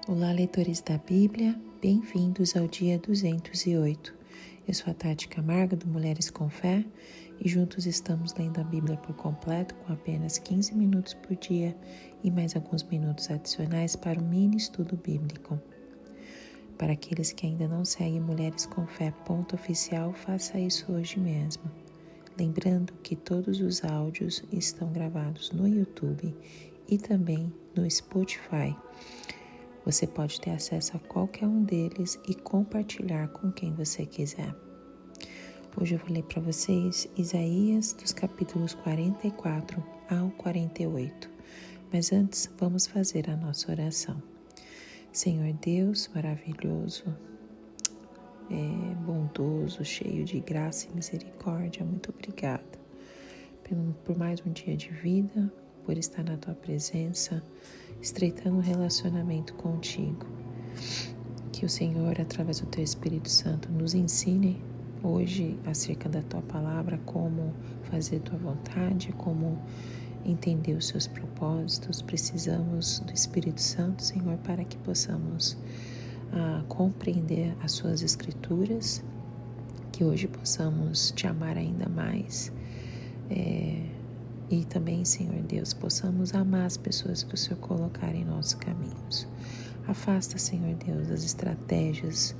Olá, leitores da Bíblia, bem-vindos ao dia 208. Eu sou a Tati Camargo, do Mulheres com Fé, e juntos estamos lendo a Bíblia por completo com apenas 15 minutos por dia e mais alguns minutos adicionais para o mini estudo bíblico. Para aqueles que ainda não seguem Mulheres com Fé _oficial, faça isso hoje mesmo. Lembrando que todos os áudios estão gravados no YouTube e também no Spotify. Você pode ter acesso a qualquer um deles e compartilhar com quem você quiser. Hoje eu vou ler para vocês Isaías dos capítulos 44 ao 48. Mas antes, vamos fazer a nossa oração. Senhor Deus maravilhoso, bondoso, cheio de graça e misericórdia, muito obrigada por mais um dia de vida, por estar na Tua presença, estreitando um relacionamento contigo. Que o Senhor, através do Teu Espírito Santo, nos ensine hoje acerca da Tua palavra, como fazer Tua vontade, como entender os Seus propósitos. Precisamos do Espírito Santo, Senhor, para que possamos compreender as Suas Escrituras, que hoje possamos Te amar ainda mais, e também, Senhor Deus, possamos amar as pessoas que o Senhor colocar em nossos caminhos. Afasta, Senhor Deus, as estratégias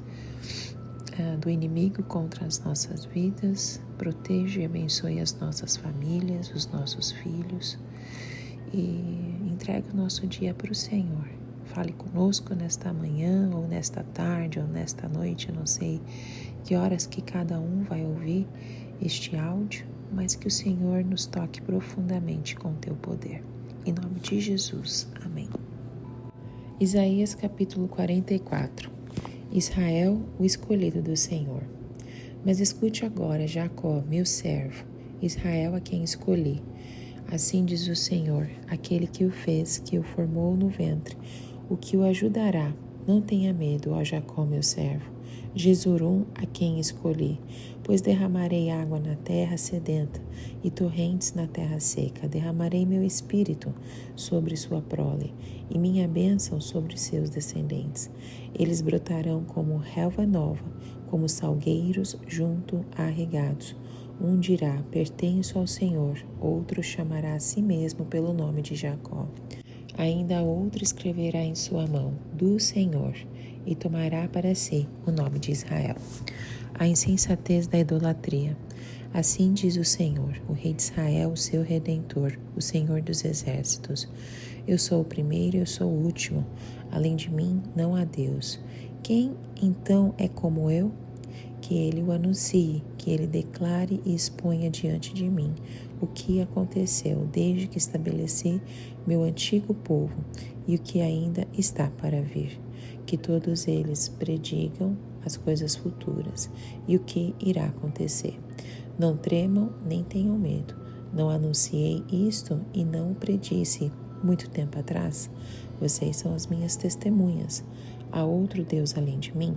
do inimigo contra as nossas vidas. Proteja e abençoe as nossas famílias, os nossos filhos. E entrega o nosso dia para o Senhor. Fale conosco nesta manhã, ou nesta tarde, ou nesta noite. Eu não sei que horas que cada um vai ouvir este áudio, mas que o Senhor nos toque profundamente com o Teu poder. Em nome de Jesus. Amém. Isaías capítulo 44. Israel, o escolhido do Senhor. Mas escute agora, Jacó, meu servo, Israel, a quem escolhi. Assim diz o Senhor, aquele que o fez, que o formou no ventre, o que o ajudará. Não tenha medo, ó Jacó, meu servo. Jesurum, a quem escolhi, pois derramarei água na terra sedenta e torrentes na terra seca. Derramarei meu espírito sobre sua prole e minha bênção sobre seus descendentes. Eles brotarão como relva nova, como salgueiros junto a regados. Um dirá, pertenço ao Senhor, outro chamará a si mesmo pelo nome de Jacó. Ainda outro escreverá em sua mão, do Senhor, e tomará para si o nome de Israel. A insensatez da idolatria. Assim diz o Senhor, o Rei de Israel, o seu Redentor, o Senhor dos Exércitos. Eu sou o primeiro e eu sou o último. Além de mim, não há Deus. Quem, então, é como eu? Que ele o anuncie, que ele declare e exponha diante de mim o que aconteceu desde que estabeleci meu antigo povo e o que ainda está para vir. Que todos eles predigam as coisas futuras e o que irá acontecer. Não tremam nem tenham medo. Não anunciei isto e não o predisse muito tempo atrás? Vocês são as minhas testemunhas. Há outro Deus além de mim?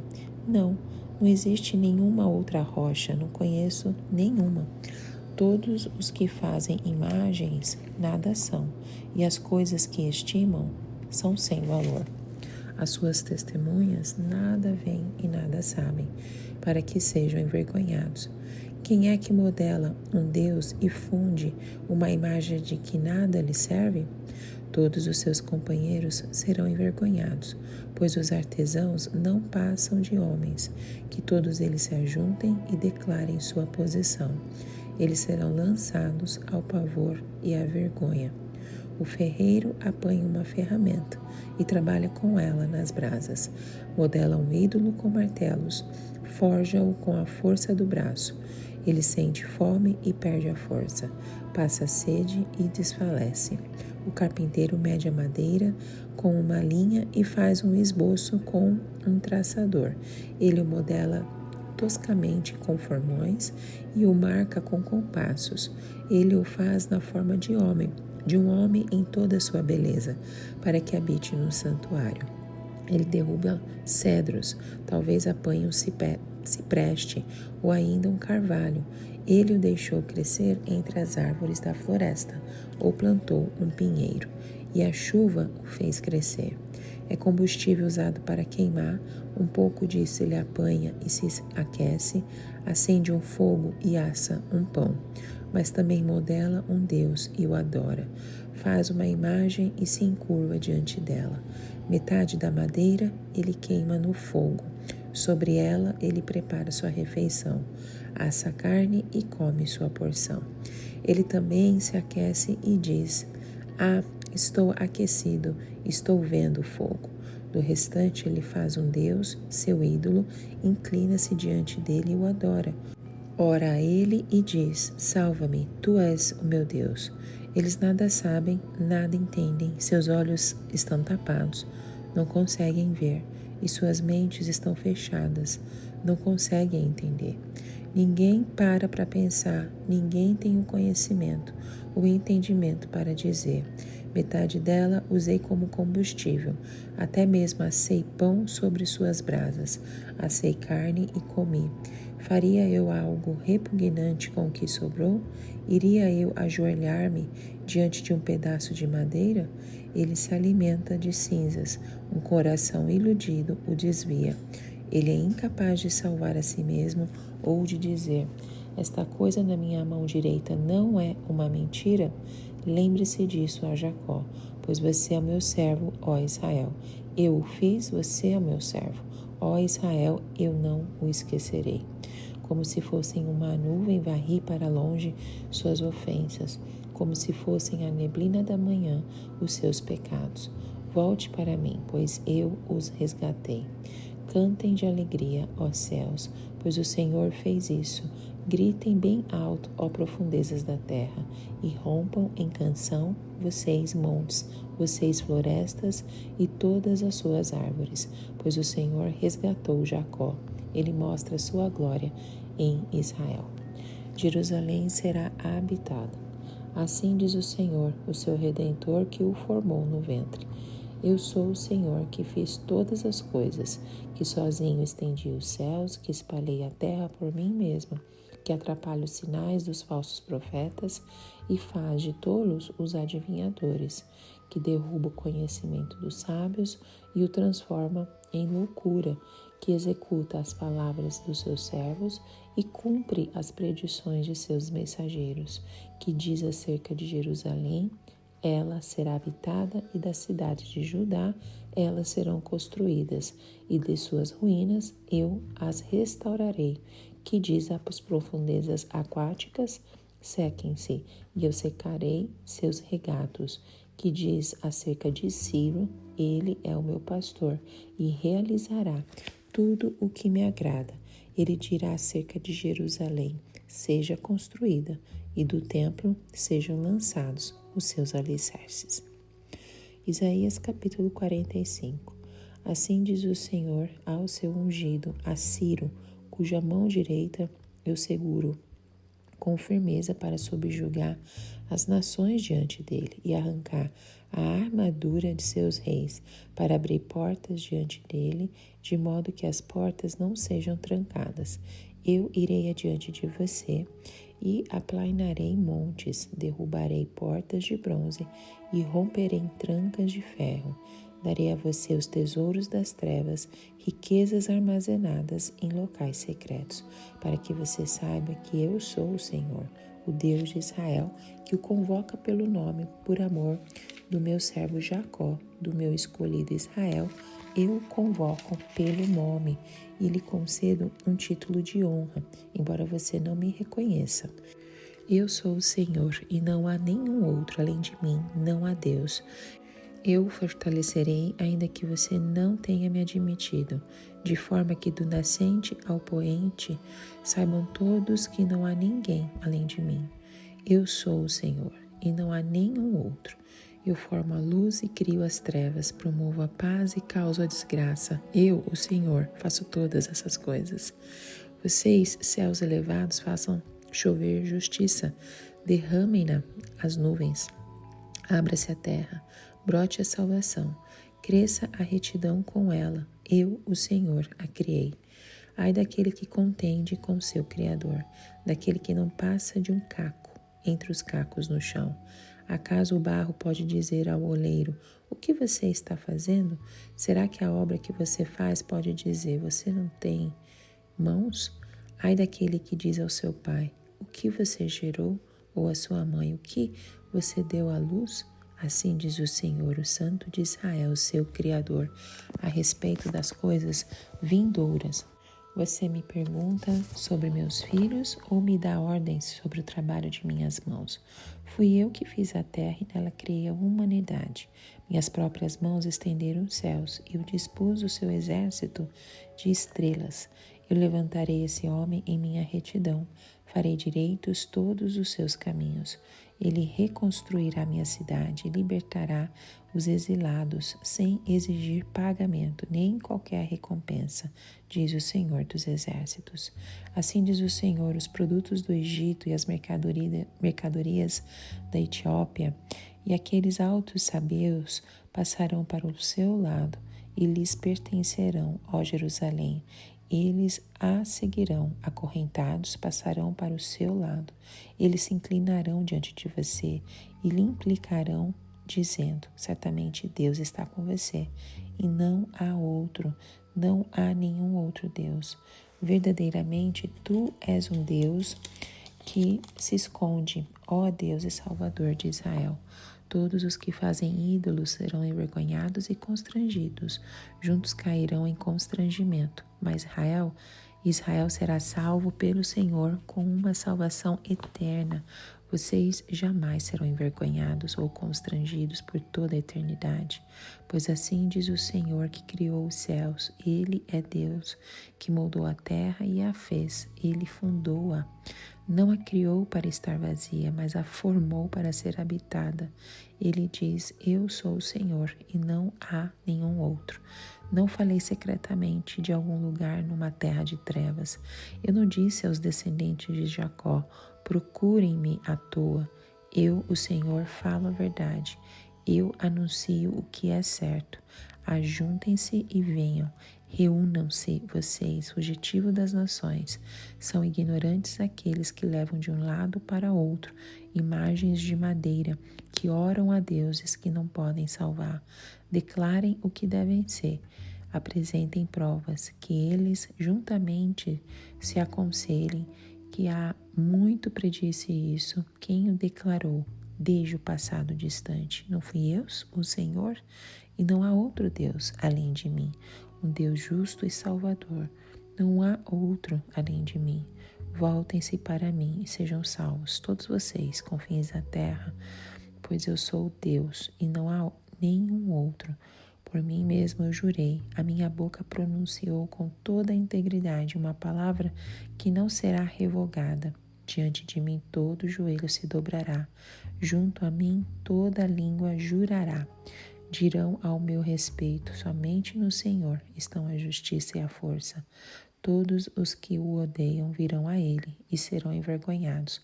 Não existe nenhuma outra rocha, não conheço nenhuma. Todos os que fazem imagens nada são, e as coisas que estimam são sem valor. As suas testemunhas nada veem e nada sabem, para que sejam envergonhados. Quem é que modela um Deus e funde uma imagem de que nada lhe serve? Todos os seus companheiros serão envergonhados, pois os artesãos não passam de homens, que todos eles se ajuntem e declarem sua posição. Eles serão lançados ao pavor e à vergonha. O ferreiro apanha uma ferramenta e trabalha com ela nas brasas. Modela um ídolo com martelos, forja-o com a força do braço. Ele sente fome e perde a força, passa sede e desfalece. O carpinteiro mede a madeira com uma linha e faz um esboço com um traçador. Ele o modela toscamente com formões e o marca com compassos. Ele o faz na forma de um homem em toda a sua beleza, para que habite no santuário. Ele derruba cedros, talvez apanhe um cipreste ou ainda um carvalho. Ele o deixou crescer entre as árvores da floresta, ou plantou um pinheiro, e a chuva o fez crescer. É combustível usado para queimar, um pouco disso ele apanha e se aquece, acende um fogo e assa um pão. Mas também modela um Deus e o adora. Faz uma imagem e se encurva diante dela. Metade da madeira ele queima no fogo. Sobre ela ele prepara sua refeição. Assa a carne e come sua porção. Ele também se aquece e diz: Ah, estou aquecido, estou vendo o fogo. Do restante ele faz um Deus, seu ídolo, inclina-se diante dele e o adora. Ora a ele e diz: Salva-me, tu és o meu Deus. Eles nada sabem, nada entendem, seus olhos estão tapados, não conseguem ver, e suas mentes estão fechadas, não conseguem entender. Ninguém para pensar, ninguém tem o conhecimento, o entendimento para dizer. Metade dela usei como combustível, até mesmo assei pão sobre suas brasas, assei carne e comi. Faria eu algo repugnante com o que sobrou? Iria eu ajoelhar-me diante de um pedaço de madeira? Ele se alimenta de cinzas, um coração iludido o desvia. Ele é incapaz de salvar a si mesmo ou de dizer: esta coisa na minha mão direita não é uma mentira? Lembre-se disso a Jacó, pois você é o meu servo, ó Israel. Eu o fiz, você é o meu servo. Ó Israel, eu não o esquecerei. Como se fossem uma nuvem, varri para longe suas ofensas, como se fossem a neblina da manhã os seus pecados. Volte para mim, pois eu os resgatei. Cantem de alegria, ó céus, pois o Senhor fez isso. Gritem bem alto, ó profundezas da terra, e rompam em canção, vocês montes, vocês florestas e todas as suas árvores, pois o Senhor resgatou Jacó. Ele mostra sua glória em Israel. Jerusalém será habitada. Assim diz o Senhor, o seu Redentor que o formou no ventre. Eu sou o Senhor que fiz todas as coisas, que sozinho estendi os céus, que espalhei a terra por mim mesma, que atrapalha os sinais dos falsos profetas e faz de tolos os adivinhadores, que derruba o conhecimento dos sábios e o transforma em loucura, que executa as palavras dos seus servos e cumpre as predições de seus mensageiros, que diz acerca de Jerusalém: ela será habitada, e da cidade de Judá elas serão construídas, e de suas ruínas eu as restaurarei, que diz às profundezas aquáticas: sequem-se, e eu secarei seus regatos, que diz acerca de Ciro: ele é o meu pastor, e realizará tudo o que me agrada. Ele dirá acerca de Jerusalém: seja construída, e do templo sejam lançados os seus alicerces. Isaías capítulo 45. Assim diz o Senhor ao seu ungido, a Ciro, cuja mão direita eu seguro com firmeza para subjugar as nações diante dele e arrancar a armadura de seus reis, para abrir portas diante dele, de modo que as portas não sejam trancadas. Eu irei adiante de você e aplainarei montes, derrubarei portas de bronze e romperei trancas de ferro. Darei a você os tesouros das trevas, riquezas armazenadas em locais secretos, para que você saiba que eu sou o Senhor, o Deus de Israel, que o convoca pelo nome, por amor do meu servo Jacó, do meu escolhido Israel. Eu o convoco pelo nome e lhe concedo um título de honra, embora você não me reconheça. Eu sou o Senhor e não há nenhum outro além de mim, não há Deus. Eu o fortalecerei, ainda que você não tenha me admitido, de forma que do nascente ao poente saibam todos que não há ninguém além de mim. Eu sou o Senhor e não há nenhum outro. Eu formo a luz e crio as trevas, promovo a paz e causo a desgraça. Eu, o Senhor, faço todas essas coisas. Vocês, céus elevados, façam chover justiça, derramem-na as nuvens. Abra-se a terra, brote a salvação, cresça a retidão com ela. Eu, o Senhor, a criei. Ai daquele que contende com seu Criador, daquele que não passa de um caco entre os cacos no chão. Acaso o barro pode dizer ao oleiro: o que você está fazendo? Será que a obra que você faz pode dizer: você não tem mãos? Ai daquele que diz ao seu pai: o que você gerou? Ou à sua mãe: o que você deu à luz? Assim diz o Senhor, o Santo de Israel, seu Criador, a respeito das coisas vindouras. Você me pergunta sobre meus filhos ou me dá ordens sobre o trabalho de minhas mãos? Fui eu que fiz a terra e nela criei a humanidade. Minhas próprias mãos estenderam os céus e eu dispus o seu exército de estrelas. Eu levantarei esse homem em minha retidão, farei direitos todos os seus caminhos. Ele reconstruirá minha cidade e libertará os exilados sem exigir pagamento nem qualquer recompensa, diz o Senhor dos Exércitos. Assim diz o Senhor, os produtos do Egito e as mercadorias da Etiópia e aqueles altos sabeus passarão para o seu lado e lhes pertencerão, ó Jerusalém. Eles a seguirão, acorrentados, passarão para o seu lado. Eles se inclinarão diante de você e lhe implicarão, dizendo: certamente Deus está com você, e não há outro, não há nenhum outro Deus. Verdadeiramente, tu és um Deus que se esconde, ó Deus e Salvador de Israel. Todos os que fazem ídolos serão envergonhados e constrangidos, juntos cairão em constrangimento. Mas Israel será salvo pelo Senhor com uma salvação eterna. Vocês jamais serão envergonhados ou constrangidos por toda a eternidade, pois assim diz o Senhor que criou os céus. Ele é Deus, que moldou a terra e a fez. Ele fundou-a. Não a criou para estar vazia, mas a formou para ser habitada. Ele diz: eu sou o Senhor e não há nenhum outro. Não falei secretamente de algum lugar numa terra de trevas. Eu não disse aos descendentes de Jacó: procurem-me à toa. Eu, o Senhor, falo a verdade. Eu anuncio o que é certo. Ajuntem-se e venham. Reúnam-se, vocês, fugitivo das nações. São ignorantes aqueles que levam de um lado para outro imagens de madeira, que oram a deuses que não podem salvar. Declarem o que devem ser. Apresentem provas, que eles juntamente se aconselhem, que há muito predisse isso. Quem o declarou desde o passado distante? Não fui eu, o Senhor? E não há outro Deus além de mim, um Deus justo e salvador. Não há outro além de mim. Voltem-se para mim e sejam salvos, todos vocês, confins da terra, pois eu sou Deus e não há nenhum outro. Por mim mesmo eu jurei, a minha boca pronunciou com toda a integridade uma palavra que não será revogada. Diante de mim todo joelho se dobrará, junto a mim toda língua jurará. Dirão ao meu respeito: somente no Senhor estão a justiça e a força. Todos os que o odeiam virão a ele e serão envergonhados.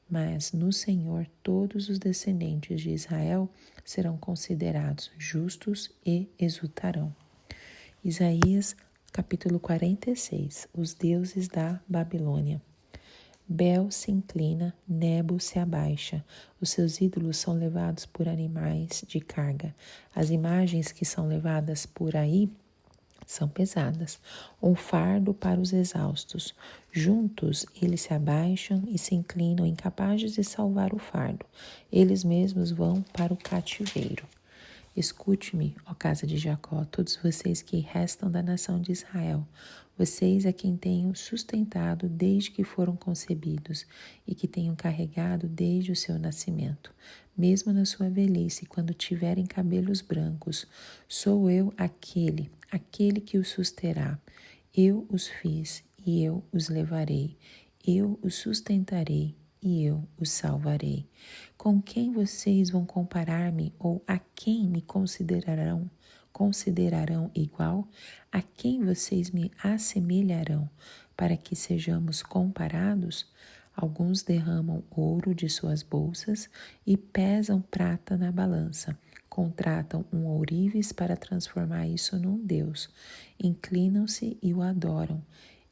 Mas no Senhor todos os descendentes de Israel serão considerados justos e exultarão. Isaías, capítulo 46. Os deuses da Babilônia. Bel se inclina, Nebo se abaixa. Os seus ídolos são levados por animais de carga. As imagens que são levadas por aí são pesadas, um fardo para os exaustos. Juntos eles se abaixam e se inclinam, incapazes de salvar o fardo. Eles mesmos vão para o cativeiro. Escute-me, ó casa de Jacó, todos vocês que restam da nação de Israel. Vocês a quem tenho sustentado desde que foram concebidos e que tenho carregado desde o seu nascimento. Mesmo na sua velhice, quando tiverem cabelos brancos, sou eu aquele que os susterá. Eu os fiz e eu os levarei. Eu os sustentarei e eu os salvarei. Com quem vocês vão comparar-me ou a quem me considerarão igual? A quem vocês me assemelharão para que sejamos comparados? Alguns derramam ouro de suas bolsas e pesam prata na balança. Contratam um ourives para transformar isso num deus. Inclinam-se e o adoram.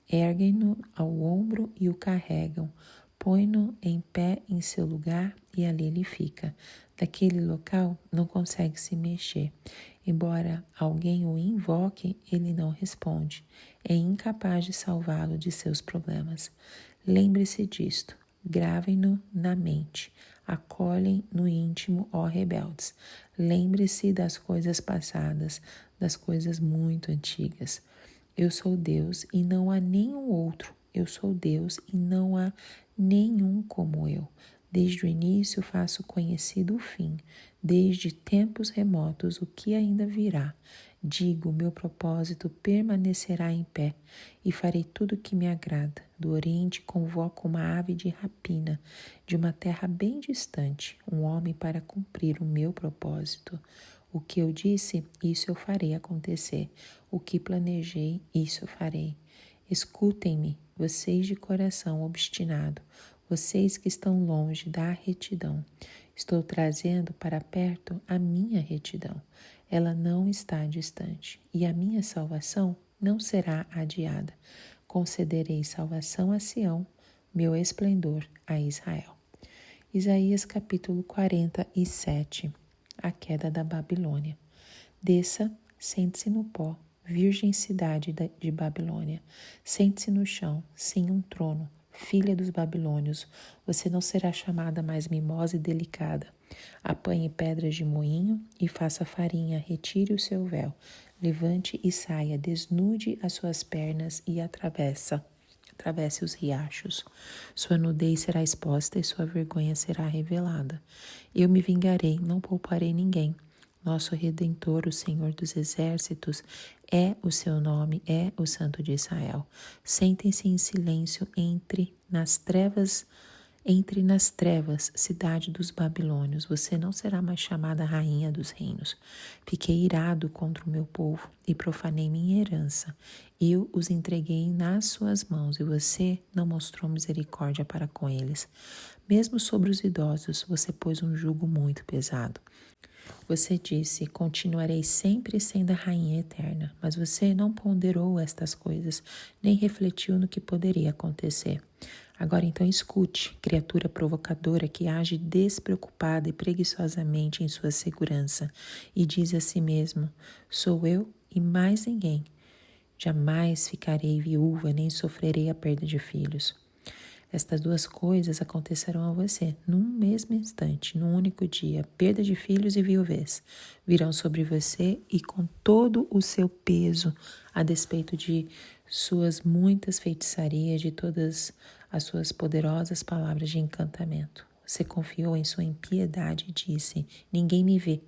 Erguem-no ao ombro e o carregam. Põe-no em pé em seu lugar e ali ele fica. daquele local não consegue se mexer. Embora alguém o invoque, ele não responde. É incapaz de salvá-lo de seus problemas. Lembre-se disto. Gravem-no na mente. Acolhem no íntimo, ó rebeldes. Lembre-se das coisas passadas, das coisas muito antigas. Eu sou Deus e não há nenhum outro. Eu sou Deus e não há nenhum como eu. Desde o início faço conhecido o fim, desde tempos remotos o que ainda virá. Digo, meu propósito permanecerá em pé e farei tudo o que me agrada. Do Oriente convoco uma ave de rapina, de uma terra bem distante, um homem para cumprir o meu propósito. O que eu disse, isso eu farei acontecer. O que planejei, isso eu farei. Escutem-me, vocês de coração obstinado, vocês que estão longe da retidão. Estou trazendo para perto a minha retidão. Ela não está distante, e a minha salvação não será adiada. Concederei salvação a Sião, meu esplendor a Israel. Isaías capítulo 47. A queda da Babilônia. Desça, sente-se no pó, virgem cidade de Babilônia. Sente-se no chão, sim um trono. Filha dos babilônios, você não será chamada mais mimosa e delicada. Apanhe pedras de moinho e faça farinha, retire o seu véu. Levante e saia, desnude as suas pernas e atravesse os riachos. Sua nudez será exposta e sua vergonha será revelada. Eu me vingarei, não pouparei ninguém. Nosso Redentor, o Senhor dos Exércitos, é o seu nome, é o Santo de Israel. Sentem-se em silêncio entre nas trevas, cidade dos babilônios. Você não será mais chamada rainha dos reinos. Fiquei irado contra o meu povo e profanei minha herança. Eu os entreguei nas suas mãos e você não mostrou misericórdia para com eles. Mesmo sobre os idosos, você pôs um jugo muito pesado. Você disse, continuarei sempre sendo a rainha eterna, mas você não ponderou estas coisas, nem refletiu no que poderia acontecer. Agora então escute, criatura provocadora que age despreocupada e preguiçosamente em sua segurança, e diz a si mesmo, sou eu e mais ninguém. Jamais ficarei viúva, nem sofrerei a perda de filhos. Estas duas coisas acontecerão a você num mesmo instante, num único dia. Perda de filhos e viuvez virão sobre você e com todo o seu peso, a despeito de suas muitas feitiçarias, de todas as suas poderosas palavras de encantamento. Você confiou em sua impiedade e disse, ninguém me vê.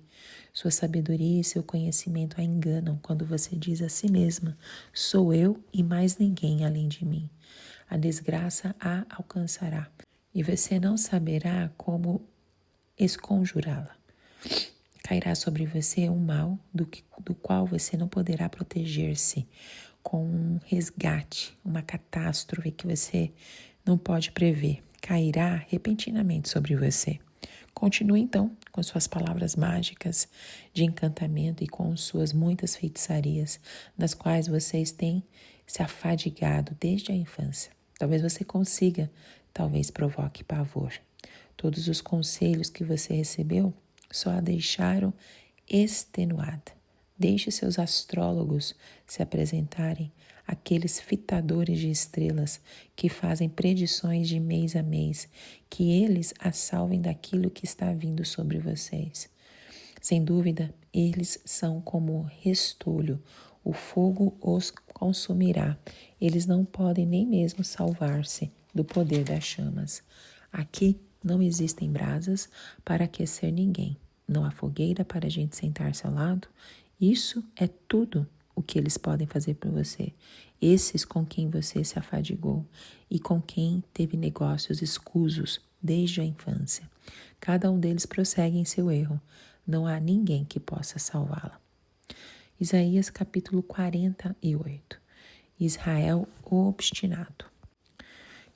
Sua sabedoria e seu conhecimento a enganam quando você diz a si mesma, sou eu e mais ninguém além de mim. A desgraça a alcançará, e você não saberá como esconjurá-la. Cairá sobre você um mal do qual você não poderá proteger-se, com um resgate, uma catástrofe que você não pode prever. Cairá repentinamente sobre você. Continue então com suas palavras mágicas de encantamento e com suas muitas feitiçarias, nas quais vocês têm se afadigado desde a infância. Talvez você consiga, talvez provoque pavor. Todos os conselhos que você recebeu só a deixaram extenuada. Deixe seus astrólogos se apresentarem, aqueles fitadores de estrelas que fazem predições de mês a mês, que eles a salvem daquilo que está vindo sobre vocês. Sem dúvida, eles são como restolho, o fogo os consumirá. Eles não podem nem mesmo salvar-se do poder das chamas. Aqui não existem brasas para aquecer ninguém. Não há fogueira para a gente sentar-se ao lado. Isso é tudo o que eles podem fazer por você. Esses com quem você se afadigou e com quem teve negócios escusos desde a infância. Cada um deles prossegue em seu erro. Não há ninguém que possa salvá-la. Isaías capítulo 48. Israel obstinado.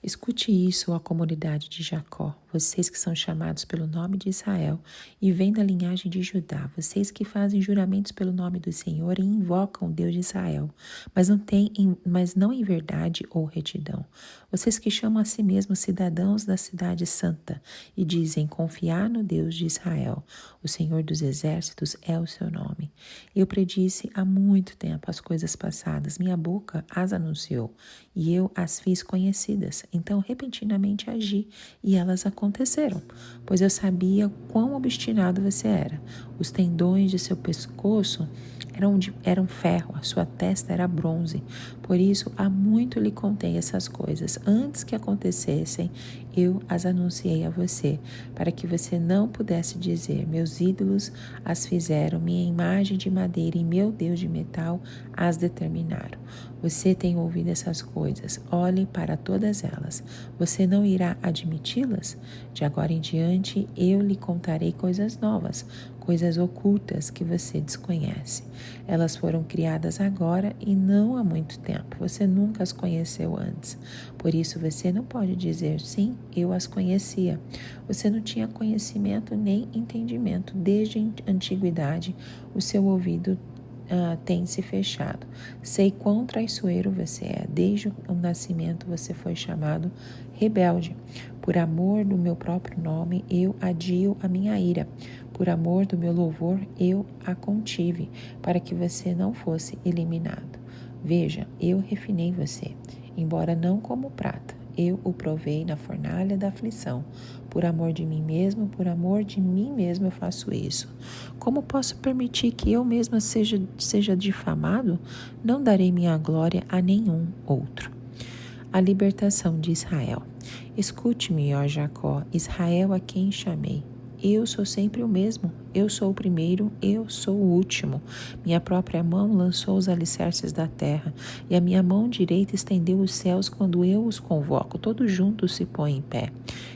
Escute isso, ó comunidade de Jacó, vocês que são chamados pelo nome de Israel e vêm da linhagem de Judá, vocês que fazem juramentos pelo nome do Senhor e invocam o Deus de Israel, mas não em verdade ou retidão. Vocês que chamam a si mesmos cidadãos da cidade santa e dizem confiar no Deus de Israel, o Senhor dos exércitos é o seu nome. Eu predisse há muito tempo as coisas passadas, minha boca as anunciou e eu as fiz conhecidas. Então repentinamente agi e elas aconteceram, pois eu sabia quão obstinado você era. Os tendões de seu pescoço eram ferro, a sua testa era bronze. Por isso, há muito lhe contei essas coisas. Antes que acontecessem, eu as anunciei a você, para que você não pudesse dizer, meus ídolos as fizeram, minha imagem de madeira e meu Deus de metal as determinaram. Você tem ouvido essas coisas, olhe para todas elas. Você não irá admiti-las? De agora em diante, eu lhe contarei coisas novas, coisas ocultas que você desconhece. Elas foram criadas agora e não há muito tempo. Você nunca as conheceu antes. Por isso você não pode dizer, sim, eu as conhecia. Você não tinha conhecimento nem entendimento. Desde a antiguidade, o seu ouvido tem se fechado. Sei quão traiçoeiro você é. Desde o nascimento você foi chamado rebelde. Por amor do meu próprio nome, eu adio a minha ira. Por amor do meu louvor, eu a contive, para que você não fosse eliminado. Veja, eu refinei você, embora não como prata. Eu o provei na fornalha da aflição. Por amor de mim mesmo eu faço isso. Como posso permitir que eu mesma seja difamado? Não darei minha glória a nenhum outro. A libertação de Israel. Escute-me, ó Jacó, Israel a quem chamei. Eu sou sempre o mesmo, eu sou o primeiro, eu sou o último. Minha própria mão lançou os alicerces da terra, e a minha mão direita estendeu os céus quando eu os convoco. Todos juntos se põem em pé.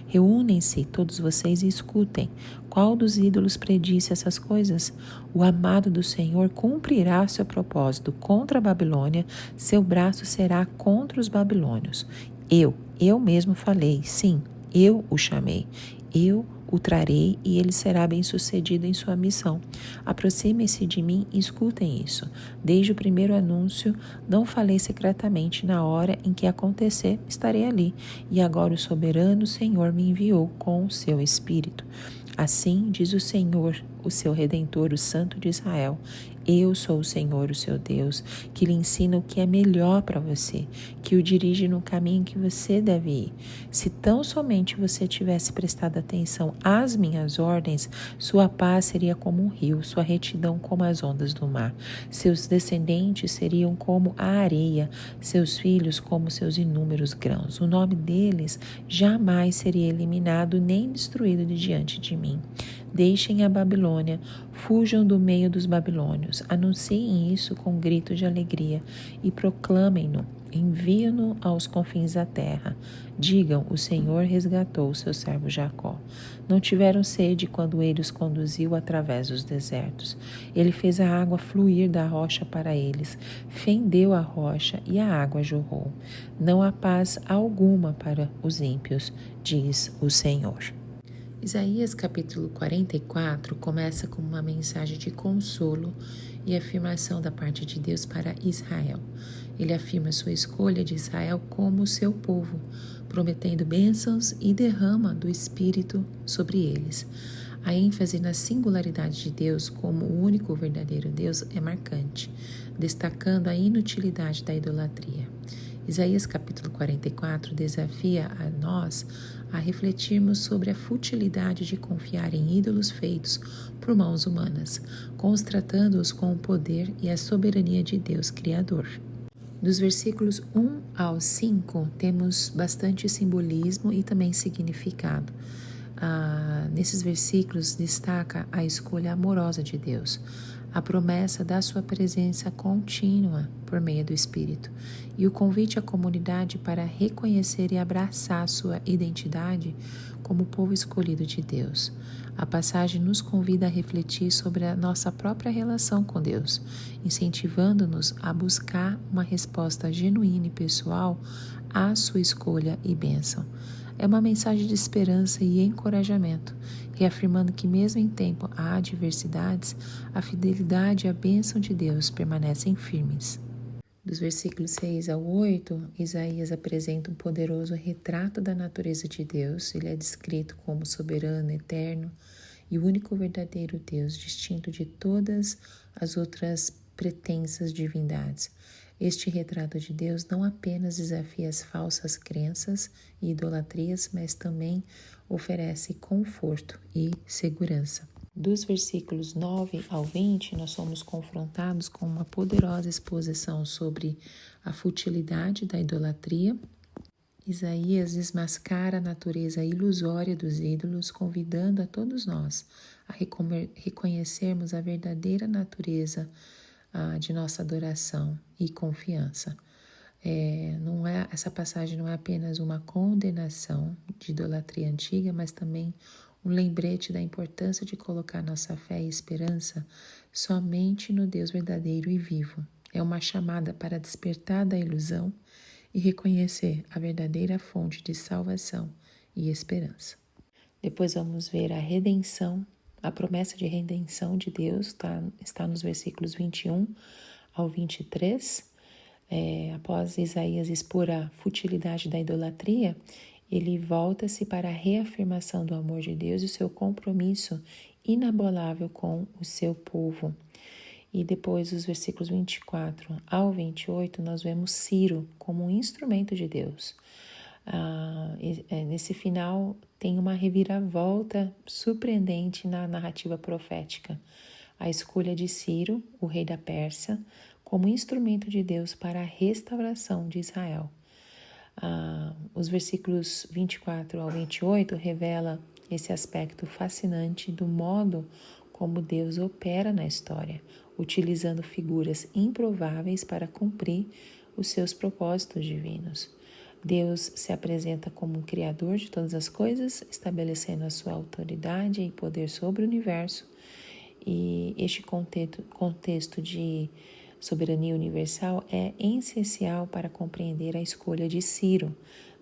Reúnem-se, todos vocês, e escutem. Qual dos ídolos predisse essas coisas? O amado do Senhor cumprirá seu propósito contra a Babilônia, seu braço será contra os babilônios. Eu mesmo falei, sim, eu o chamei, eu o trarei e ele será bem-sucedido em sua missão. Aproximem-se de mim e escutem isso. Desde o primeiro anúncio, não falei secretamente. Na hora em que acontecer, estarei ali. E agora o soberano Senhor me enviou com o seu Espírito. Assim diz o Senhor, o seu Redentor, o Santo de Israel. Eu sou o Senhor, o seu Deus, que lhe ensina o que é melhor para você, que o dirige no caminho que você deve ir. Se tão somente você tivesse prestado atenção às minhas ordens, sua paz seria como um rio, sua retidão como as ondas do mar. Seus descendentes seriam como a areia, seus filhos como seus inúmeros grãos. O nome deles jamais seria eliminado nem destruído de diante de mim. Deixem a Babilônia, fujam do meio dos babilônios, anunciem isso com grito de alegria e proclamem-no, enviem-no aos confins da terra. Digam, o Senhor resgatou o seu servo Jacó. Não tiveram sede quando ele os conduziu através dos desertos. Ele fez a água fluir da rocha para eles, fendeu a rocha e a água jorrou. Não há paz alguma para os ímpios, diz o Senhor. Isaías capítulo 44 começa com uma mensagem de consolo e afirmação da parte de Deus para Israel. Ele afirma sua escolha de Israel como seu povo, prometendo bênçãos e derrama do Espírito sobre eles. A ênfase na singularidade de Deus como o único verdadeiro Deus é marcante, destacando a inutilidade da idolatria. Isaías capítulo 44 desafia a nós a refletirmos sobre a futilidade de confiar em ídolos feitos por mãos humanas, constatando-os com o poder e a soberania de Deus Criador. Dos versículos 1 ao 5 temos bastante simbolismo e também significado. Nesses versículos destaca a escolha amorosa de Deus, a promessa da sua presença contínua por meio do Espírito e o convite à comunidade para reconhecer e abraçar sua identidade como povo escolhido de Deus. A passagem nos convida a refletir sobre a nossa própria relação com Deus, incentivando-nos a buscar uma resposta genuína e pessoal à sua escolha e bênção. É uma mensagem de esperança e encorajamento, reafirmando que mesmo em tempo há adversidades, a fidelidade e a bênção de Deus permanecem firmes. Dos versículos 6 ao 8, Isaías apresenta um poderoso retrato da natureza de Deus. Ele é descrito como soberano, eterno e o único verdadeiro Deus, distinto de todas as outras pretensas divindades. Este retrato de Deus não apenas desafia as falsas crenças e idolatrias, mas também oferece conforto e segurança. Dos versículos 9 ao 20, nós somos confrontados com uma poderosa exposição sobre a futilidade da idolatria. Isaías desmascara a natureza ilusória dos ídolos, convidando a todos nós a reconhecermos a verdadeira natureza de nossa adoração e confiança. Essa passagem não é apenas uma condenação de idolatria antiga, mas também um lembrete da importância de colocar nossa fé e esperança somente no Deus verdadeiro e vivo. É uma chamada para despertar da ilusão e reconhecer a verdadeira fonte de salvação e esperança. Depois vamos ver a redenção, a promessa de redenção de Deus, está nos versículos 21 ao 23. Após Isaías expor a futilidade da idolatria, ele volta-se para a reafirmação do amor de Deus e o seu compromisso inabalável com o seu povo. E depois, dos versículos 24 ao 28, nós vemos Ciro como um instrumento de Deus. Nesse final, tem uma reviravolta surpreendente na narrativa profética. A escolha de Ciro, o rei da Pérsia, como instrumento de Deus para a restauração de Israel. Os versículos 24 ao 28 revela esse aspecto fascinante do modo como Deus opera na história, utilizando figuras improváveis para cumprir os seus propósitos divinos. Deus se apresenta como um criador de todas as coisas, estabelecendo a sua autoridade e poder sobre o universo. E este contexto de soberania universal é essencial para compreender a escolha de Ciro.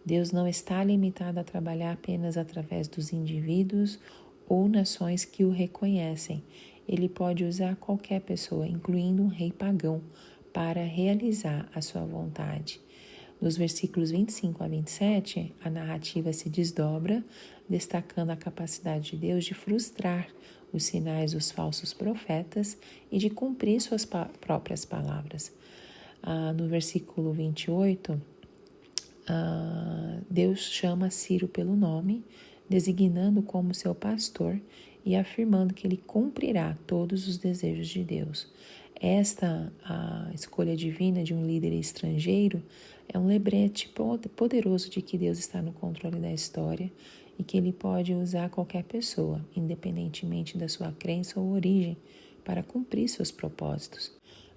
Deus não está limitado a trabalhar apenas através dos indivíduos ou nações que o reconhecem. Ele pode usar qualquer pessoa, incluindo um rei pagão, para realizar a sua vontade. Nos versículos 25 a 27, a narrativa se desdobra, destacando a capacidade de Deus de frustrar os sinais dos falsos profetas e de cumprir suas próprias palavras. No versículo 28, Deus chama Ciro pelo nome, designando como seu pastor e afirmando que ele cumprirá todos os desejos de Deus. A escolha divina de um líder estrangeiro é um lembrete poderoso de que Deus está no controle da história e que Ele pode usar qualquer pessoa, independentemente da sua crença ou origem, para cumprir seus propósitos.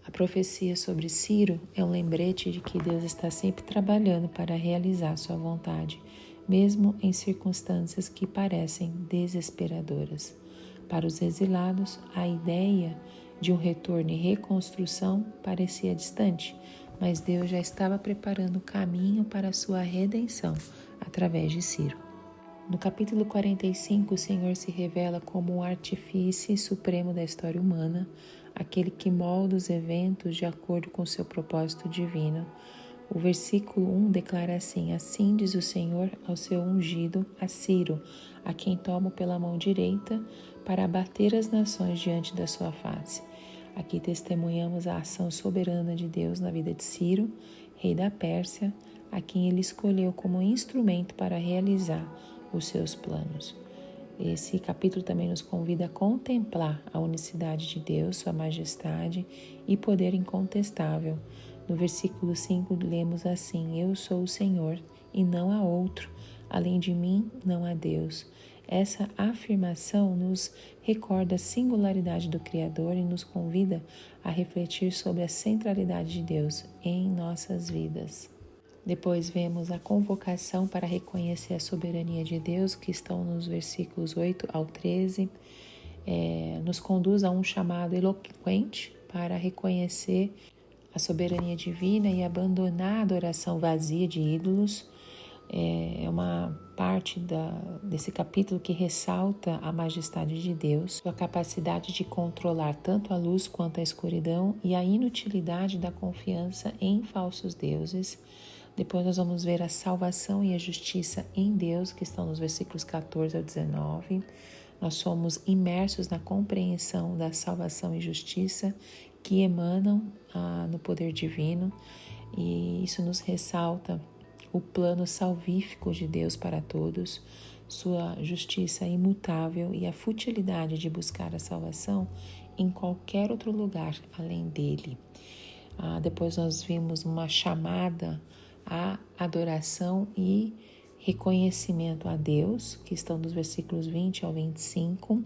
A profecia sobre Ciro é um lembrete de que Deus está sempre trabalhando para realizar sua vontade, mesmo em circunstâncias que parecem desesperadoras. Para os exilados, a ideia de um retorno e reconstrução parecia distante, mas Deus já estava preparando o caminho para a sua redenção através de Ciro. No capítulo 45, o Senhor se revela como o artífice supremo da história humana, aquele que molda os eventos de acordo com seu propósito divino. O versículo 1 declara assim: assim diz o Senhor ao seu ungido, a Ciro, a quem tomo pela mão direita para abater as nações diante da sua face. Aqui testemunhamos a ação soberana de Deus na vida de Ciro, rei da Pérsia, a quem ele escolheu como instrumento para realizar os seus planos. Esse capítulo também nos convida a contemplar a unicidade de Deus, sua majestade e poder incontestável. No versículo 5 lemos assim: eu sou o Senhor e não há outro, além de mim não há Deus. Essa afirmação nos recorda a singularidade do Criador e nos convida a refletir sobre a centralidade de Deus em nossas vidas. Depois vemos a convocação para reconhecer a soberania de Deus, que estão nos versículos 8 ao 13. Nos conduz a um chamado eloquente para reconhecer a soberania divina e abandonar a adoração vazia de ídolos. É uma parte desse capítulo que ressalta a majestade de Deus, sua capacidade de controlar tanto a luz quanto a escuridão e a inutilidade da confiança em falsos deuses. Depois nós vamos ver a salvação e a justiça em Deus, que estão nos versículos 14 ao 19. Nós somos imersos na compreensão da salvação e justiça que emanam no poder divino, e isso nos ressalta o plano salvífico de Deus para todos, sua justiça imutável e a futilidade de buscar a salvação em qualquer outro lugar além dele. Depois nós vimos uma chamada à adoração e reconhecimento a Deus, que estão dos versículos 20 ao 25.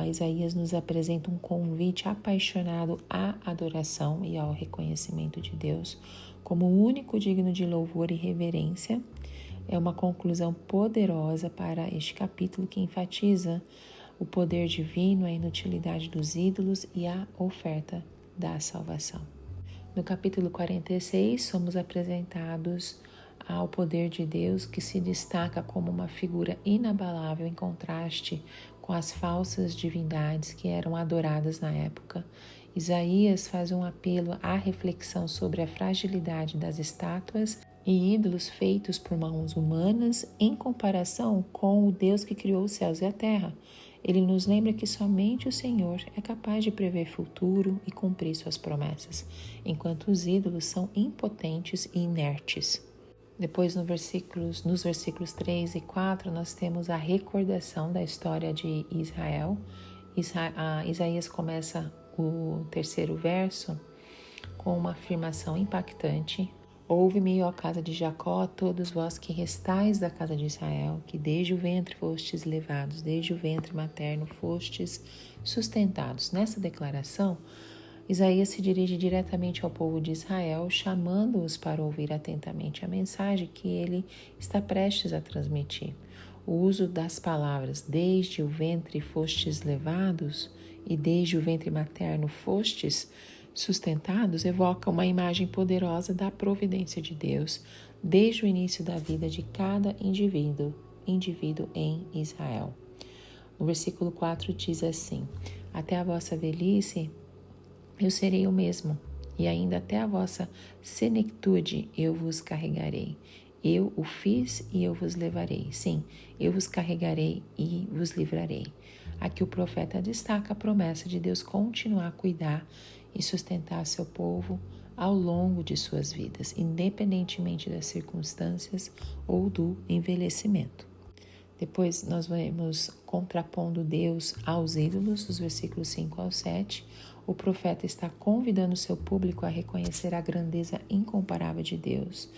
Isaías nos apresenta um convite apaixonado à adoração e ao reconhecimento de Deus como o único digno de louvor e reverência. É uma conclusão poderosa para este capítulo que enfatiza o poder divino, a inutilidade dos ídolos e a oferta da salvação. No capítulo 46, somos apresentados ao poder de Deus, que se destaca como uma figura inabalável em contraste com as falsas divindades que eram adoradas na época. Isaías faz um apelo à reflexão sobre a fragilidade das estátuas e ídolos feitos por mãos humanas em comparação com o Deus que criou os céus e a terra. Ele nos lembra que somente o Senhor é capaz de prever futuro e cumprir suas promessas, enquanto os ídolos são impotentes e inertes. Depois, nos versículos 3 e 4, nós temos a recordação da história de Israel. Isaías começa o terceiro verso com uma afirmação impactante. Ouve-me, ó casa de Jacó, todos vós que restais da casa de Israel, que desde o ventre fostes levados, desde o ventre materno fostes sustentados. Nessa declaração, Isaías se dirige diretamente ao povo de Israel, chamando-os para ouvir atentamente a mensagem que ele está prestes a transmitir. O uso das palavras desde o ventre fostes levados e desde o ventre materno fostes sustentados evoca uma imagem poderosa da providência de Deus desde o início da vida de cada indivíduo em Israel. No versículo 4 diz assim: até a vossa velhice eu serei o mesmo, e ainda até a vossa senectude eu vos carregarei. Eu o fiz e eu vos levarei. Sim, eu vos carregarei e vos livrarei. Aqui o profeta destaca a promessa de Deus continuar a cuidar e sustentar seu povo ao longo de suas vidas, independentemente das circunstâncias ou do envelhecimento. Depois nós vamos contrapondo Deus aos ídolos, dos versículos 5 ao 7. O profeta está convidando seu público a reconhecer a grandeza incomparável de Deus.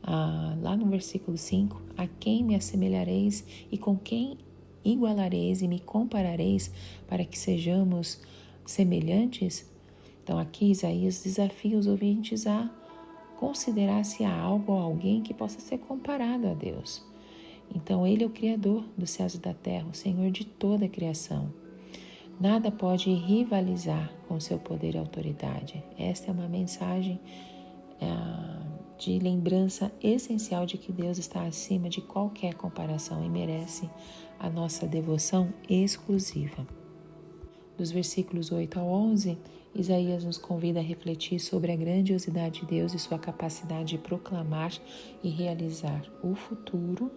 Lá no versículo 5, a quem me assemelhareis e com quem igualareis e me comparareis para que sejamos semelhantes? Então aqui Isaías desafia os ouvintes a considerar se há algo ou alguém que possa ser comparado a Deus. Então ele é o Criador dos céus e da terra, o Senhor de toda a criação. Nada pode rivalizar com seu poder e autoridade. Esta é uma mensagem de lembrança essencial de que Deus está acima de qualquer comparação e merece a nossa devoção exclusiva. Dos versículos 8 ao 11, Isaías nos convida a refletir sobre a grandiosidade de Deus e sua capacidade de proclamar e realizar o futuro.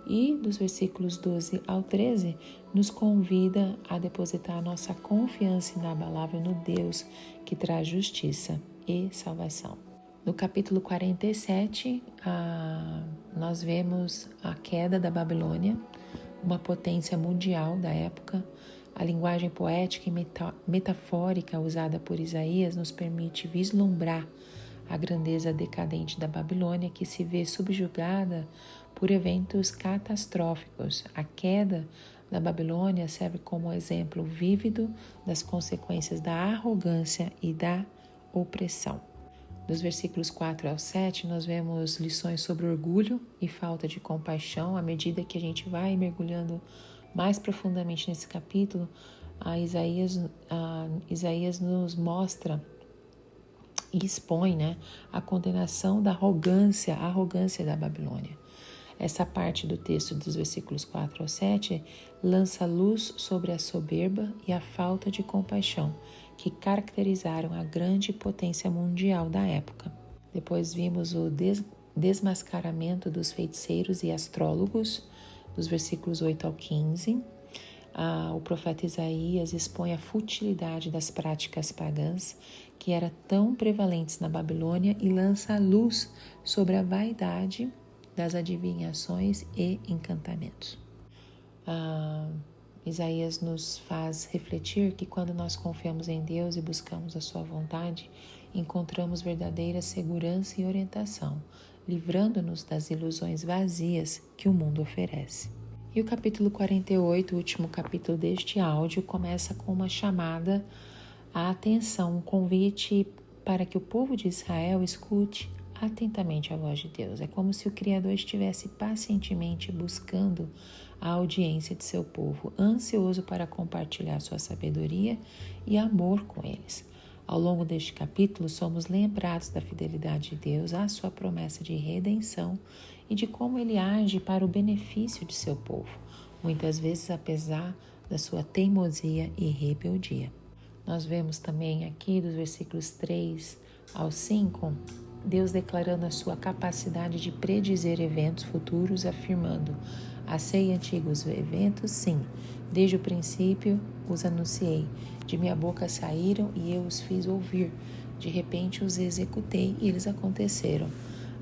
E dos versículos 12 ao 13, nos convida a depositar a nossa confiança inabalável no Deus que traz justiça e salvação. No capítulo 47, nós vemos a queda da Babilônia, uma potência mundial da época. A linguagem poética e metafórica usada por Isaías nos permite vislumbrar a grandeza decadente da Babilônia, que se vê subjugada por eventos catastróficos. A queda da Babilônia serve como exemplo vívido das consequências da arrogância e da opressão. Dos versículos 4 ao 7, nós vemos lições sobre orgulho e falta de compaixão. À medida que a gente vai mergulhando mais profundamente nesse capítulo, Isaías nos mostra e expõe, né, a condenação da arrogância da Babilônia. Essa parte do texto dos versículos 4 ao 7 lança luz sobre a soberba e a falta de compaixão que caracterizaram a grande potência mundial da época. Depois vimos o desmascaramento dos feiticeiros e astrólogos, dos versículos 8 ao 15. O profeta Isaías expõe a futilidade das práticas pagãs que eram tão prevalentes na Babilônia e lança a luz sobre a vaidade das adivinhações e encantamentos. Isaías nos faz refletir que quando nós confiamos em Deus e buscamos a sua vontade, encontramos verdadeira segurança e orientação, livrando-nos das ilusões vazias que o mundo oferece. E o capítulo 48, o último capítulo deste áudio, começa com uma chamada à atenção, um convite para que o povo de Israel escute atentamente a voz de Deus. É como se o Criador estivesse pacientemente buscando a audiência de seu povo, ansioso para compartilhar sua sabedoria e amor com eles. Ao longo deste capítulo, somos lembrados da fidelidade de Deus à sua promessa de redenção e de como ele age para o benefício de seu povo, muitas vezes apesar da sua teimosia e rebeldia. Nós vemos também aqui dos versículos 3 ao 5, Deus declarando a sua capacidade de predizer eventos futuros, afirmando: "Sei antigos eventos, sim, desde o princípio os anunciei, de minha boca saíram e eu os fiz ouvir, de repente os executei e eles aconteceram."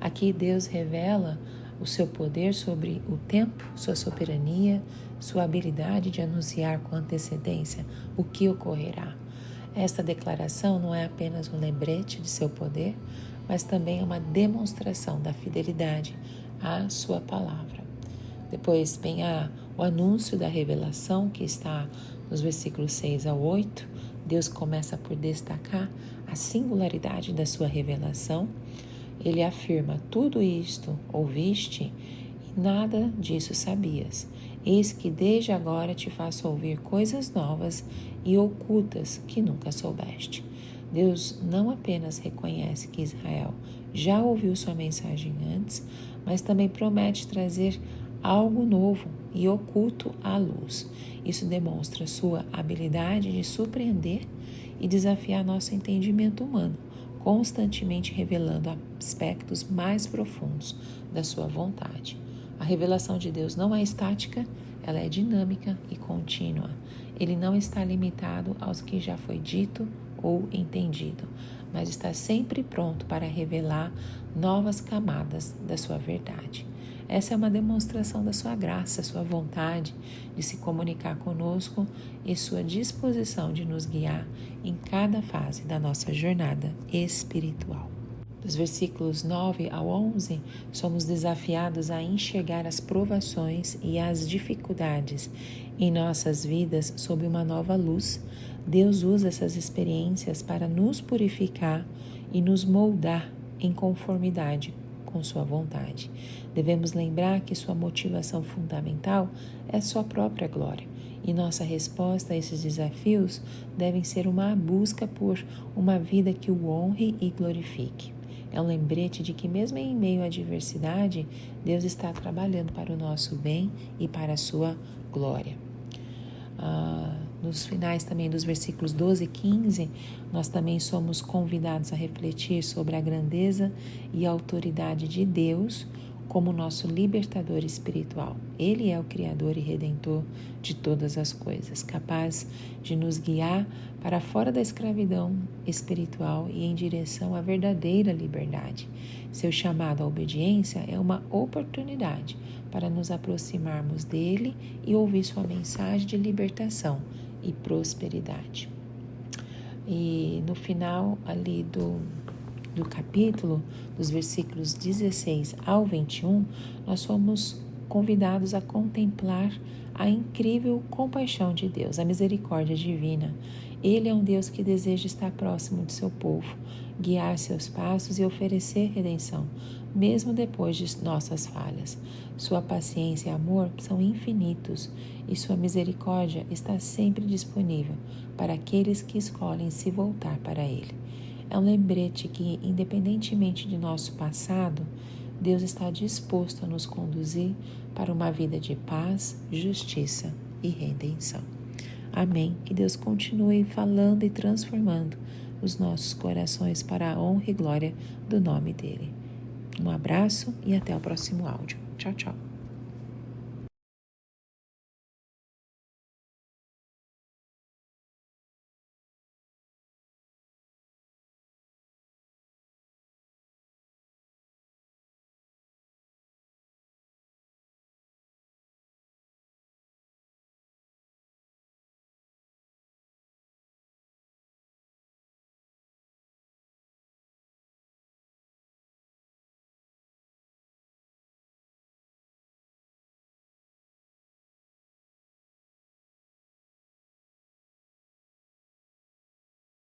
Aqui Deus revela o seu poder sobre o tempo, sua soberania, sua habilidade de anunciar com antecedência o que ocorrerá. Esta declaração não é apenas um lembrete de seu poder, mas também é uma demonstração da fidelidade à sua palavra. Depois vem o anúncio da revelação, que está nos versículos 6 ao 8. Deus começa por destacar a singularidade da sua revelação. Ele afirma: "Tudo isto ouviste e nada disso sabias. Eis que desde agora te faço ouvir coisas novas e ocultas que nunca soubeste." Deus não apenas reconhece que Israel já ouviu sua mensagem antes, mas também promete trazer algo novo e oculto à luz. Isso demonstra sua habilidade de surpreender e desafiar nosso entendimento humano, constantemente revelando aspectos mais profundos da sua vontade. A revelação de Deus não é estática, ela é dinâmica e contínua. Ele não está limitado aos que já foi dito ou entendido, mas está sempre pronto para revelar novas camadas da sua verdade. Essa é uma demonstração da sua graça, sua vontade de se comunicar conosco e sua disposição de nos guiar em cada fase da nossa jornada espiritual. Dos versículos 9 ao 11, somos desafiados a enxergar as provações e as dificuldades em nossas vidas sob uma nova luz. Deus usa essas experiências para nos purificar e nos moldar em conformidade com sua vontade. Devemos lembrar que sua motivação fundamental é sua própria glória, e nossa resposta a esses desafios deve ser uma busca por uma vida que o honre e glorifique. É um lembrete de que mesmo em meio à adversidade, Deus está trabalhando para o nosso bem e para a sua glória. Nos finais também dos versículos 12 e 15, nós também somos convidados a refletir sobre a grandeza e a autoridade de Deus como nosso libertador espiritual. Ele é o Criador e Redentor de todas as coisas, capaz de nos guiar para fora da escravidão espiritual e em direção à verdadeira liberdade. Seu chamado à obediência é uma oportunidade para nos aproximarmos dele e ouvir sua mensagem de libertação e prosperidade. E no final ali do capítulo, dos versículos 16 ao 21, nós somos convidados a contemplar a incrível compaixão de Deus, a misericórdia divina. Ele é um Deus que deseja estar próximo de seu povo, guiar seus passos e oferecer redenção, mesmo depois de nossas falhas. Sua paciência e amor são infinitos e sua misericórdia está sempre disponível para aqueles que escolhem se voltar para Ele. É um lembrete que, independentemente de nosso passado, Deus está disposto a nos conduzir para uma vida de paz, justiça e redenção. Amém. Que Deus continue falando e transformando os nossos corações para a honra e glória do nome dele. Um abraço e até o próximo áudio. Tchau, tchau.